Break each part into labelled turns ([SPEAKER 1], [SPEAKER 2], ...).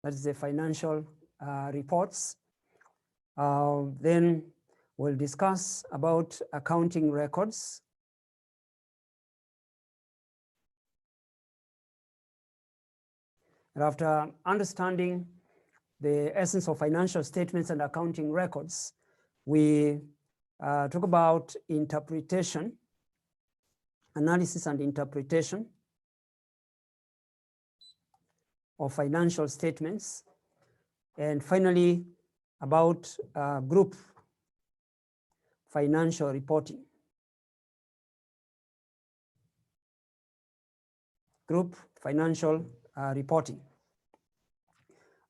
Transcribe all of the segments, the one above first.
[SPEAKER 1] That's the financial reports. Then we'll discuss about accounting records. And after understanding the essence of financial statements and accounting records, we talk about interpretation, analysis and interpretation of financial statements, and finally about group financial reporting. Group financial reporting.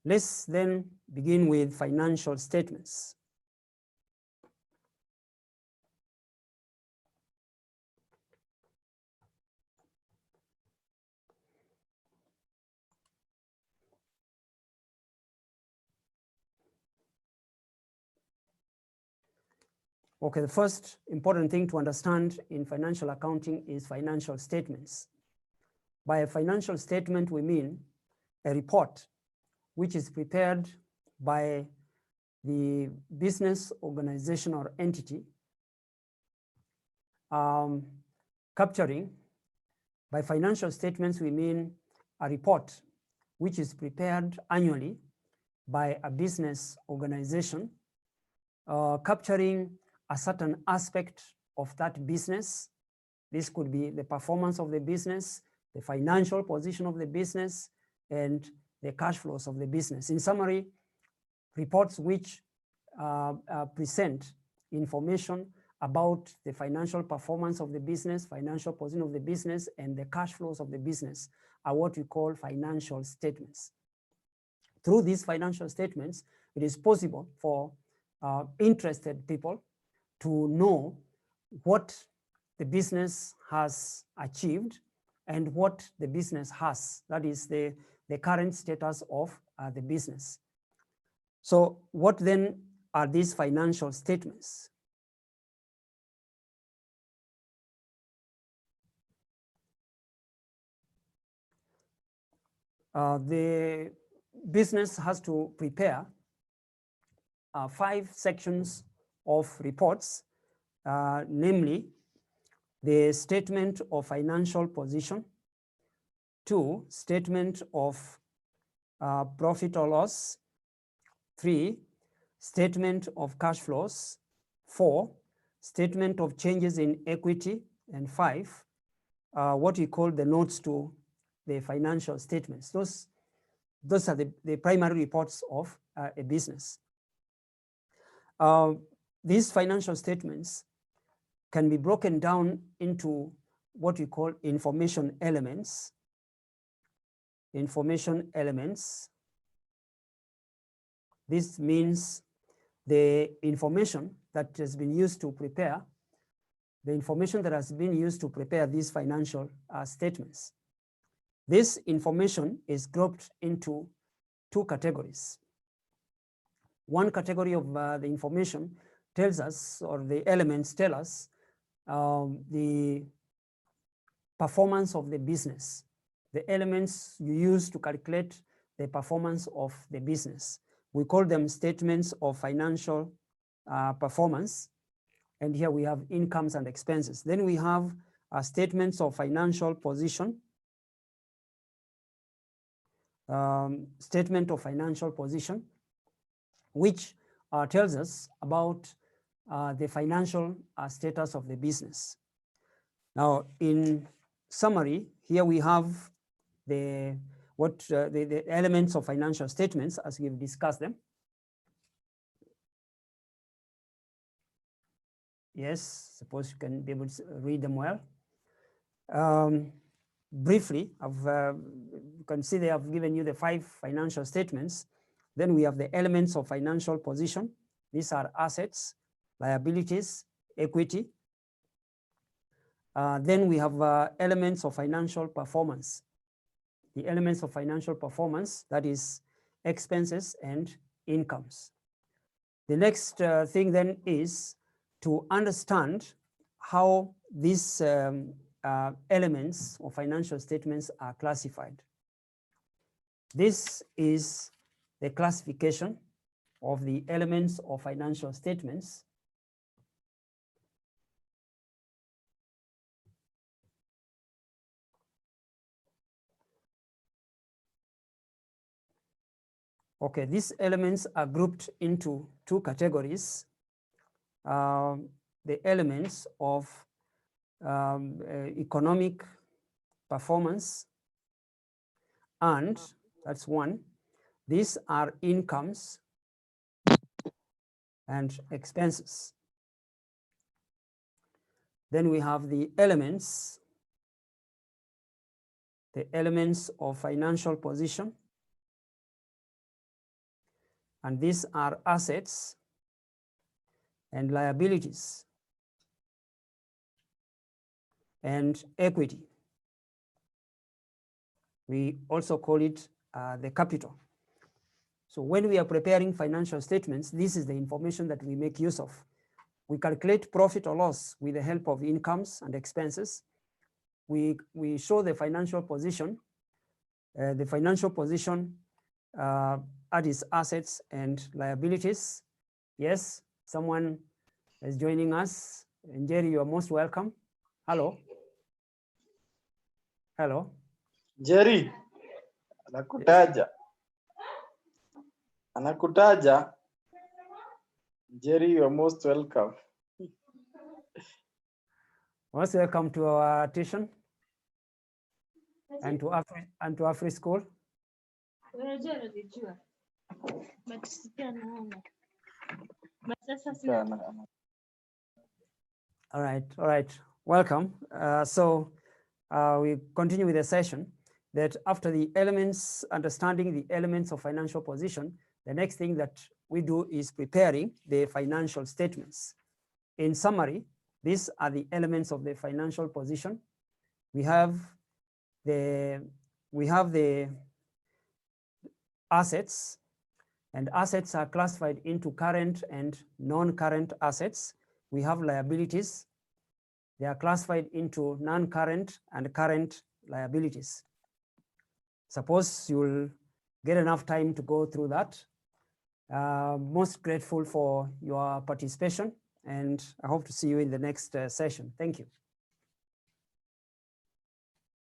[SPEAKER 1] Let's then begin with financial statements. Okay, the first important thing to understand in financial accounting is financial statements. By a financial statement, we mean a report which is prepared by the business, organization, or entity, capturing, by financial statements, we mean a report which is prepared annually by a business organization, capturing a certain aspect of that business. This could be the performance of the business, the financial position of the business, and the cash flows of the business. In summary, reports which present information about the financial performance of the business, financial position of the business, and the cash flows of the business are what we call financial statements. Through these financial statements, it is possible for interested people to know what the business has achieved and what the business has, that is the current status of the business. So what then are these financial statements? The business has to prepare 5 sections of reports, namely the statement of financial position, 2, statement of profit or loss, 3, statement of cash flows, 4, statement of changes in equity, and 5, what we call the notes to the financial statements. Those are the primary reports of a business. These financial statements can be broken down into what we call information elements. Information elements. This means the information that has been used to prepare, these financial statements. This information is grouped into 2 categories. One category of the information tells us, or the elements tell us, the performance of the business, the elements you use to calculate the performance of the business. We call them statements of financial performance. And here we have incomes and expenses. Then we have statements of financial position, statement of financial position, which tells us about the financial status of the business. Now, in summary, here we have the elements of financial statements as we've discussed them. Yes, suppose you can be able to read them well. Briefly, you can see they have given you the 5 financial statements. Then we have the elements of financial position. These are assets, liabilities, equity. Then we have elements of financial performance. The elements of financial performance, that is expenses and incomes. The next thing then is to understand how these elements of financial statements are classified. This is the classification of the elements of financial statements. Okay, these elements are grouped into two categories. The elements of economic performance, and that's one. These are incomes and expenses. Then we have the elements of financial position, and these are assets and liabilities and equity. We also call it the capital. So when we are preparing financial statements, this is the information that we make use of. We calculate profit or loss with the help of incomes and expenses. We show the financial position at its assets and liabilities. Yes, someone is joining us. And Jerry, you are most welcome. Hello. Hello.
[SPEAKER 2] Jerry, anakutaja. Anakutaja. Jerry, you are most welcome.
[SPEAKER 1] Most welcome to our tuition and to our free school. All right. Welcome. We continue with the session that after the elements, understanding the elements of financial position, the next thing that we do is preparing the financial statements. In summary, these are the elements of the financial position. We have the assets, and assets are classified into current and non-current assets. We have liabilities. They are classified into non-current and current liabilities. Suppose you'll get enough time to go through that. Most grateful for your participation, and I hope to see you in the next session. Thank you.